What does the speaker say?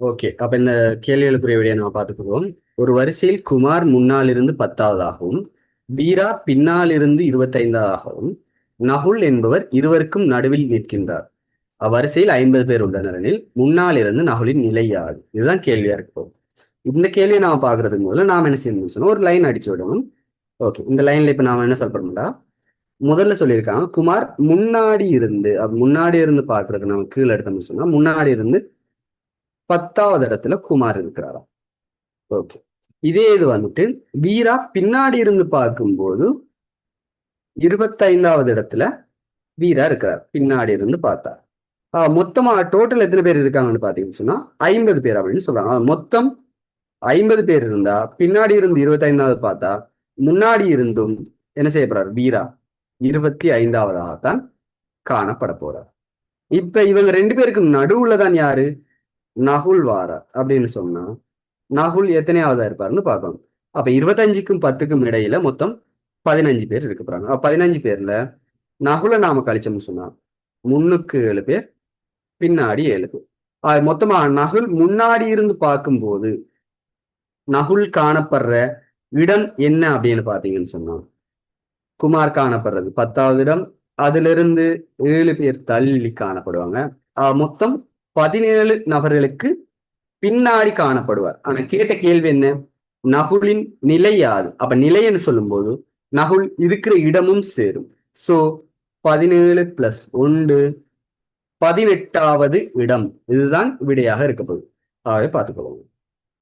Okay. அப்ப இந்த கேள்விகளுக்குரிய விடையை நம்ம பார்த்துக்குவோம். ஒரு வரிசையில் குமார் முன்னால் இருந்து 10வதாகவும், வீரா பின்னால் இருந்து 25வதாகவும், நகுல் என்பவர் இருவருக்கும் நடுவில் நிற்கின்றார். அவ்வரிசையில் 50 பேர் உள்ளனர் எனில், முன்னால் இருந்து நகுலின் நிலை யாது? இதுதான் கேள்வியா இருக்கும். இந்த கேள்வியை நாம பார்க்கறதுக்கு முதல்ல நாம என்ன செய்யணும்னு சொன்னா, ஒரு லைன் அடிச்சு விடணும். ஓகே. இந்த லைன்ல இப்ப நாம என்ன சொல்றோம்டா, முதல்ல சொல்லியிருக்காங்க குமார் முன்னாடி இருந்து, முன்னாடி இருந்து பார்க்கறதுக்கு நம்ம கீழே எடுத்தோம்னு சொன்னா, முன்னாடி இருந்து 10வது இடத்துல குமார் இருக்கிறாராம். ஓகே. இதே இது வந்துட்டு வீரா பின்னாடி இருந்து பார்க்கும்போது 25வது இடத்துல வீரா இருக்கிறார். பின்னாடி இருந்து பார்த்தா மொத்தமா டோட்டல் எத்தனை பேர் இருக்காங்கன்னு பாத்தீங்கன்னு சொன்னா 50 பேர் அப்படின்னு சொல்றாங்க. மொத்தம் 50 பேர் இருந்தா பின்னாடி இருந்து 25வது பார்த்தா முன்னாடி இருந்தும் என்ன செய்யப்படுறார் வீரா 25வதாகத்தான் காணப்பட போறார். இப்ப இவங்க 2 பேருக்கு நடுவுல தான் யாரு நகுல் வாரார் அப்படின்னு சொன்னா நகுல் எத்தனையாவதா இருப்பாருன்னு பார்க்கணும். அப்ப 25க்கும் 10க்கும் இடையில மொத்தம் 15 பேர் இருக்க போறாங்க. 15 பேர்ல நகுல நாம கழிச்சோம்னு சொன்னா முன்னுக்கு 7 பேர், பின்னாடி 7 பேர். மொத்தமா நகுல் முன்னாடி இருந்து பார்க்கும்போது நகுல் காணப்படுற இடம் என்ன அப்படின்னு பாத்தீங்கன்னு சொன்னா குமார் காணப்படுறது 10வது இடம். அதுல இருந்து 7 பேர் தள்ளி காணப்படுவாங்க. மொத்தம் 17 நபர்களுக்கு பின்னாடி காணப்படுவார். ஆனா கேட்ட கேள்வி என்ன, நகுலின் நிலை யாது? அப்ப நிலைன்னு சொல்லும்போது நகுல் இருக்கிற இடமும் சேரும். சோ 17 + 1 18வது இடம். இதுதான் விடையாக இருக்க போகுது. ஆகவே பார்த்துக்கொள்ளுங்க.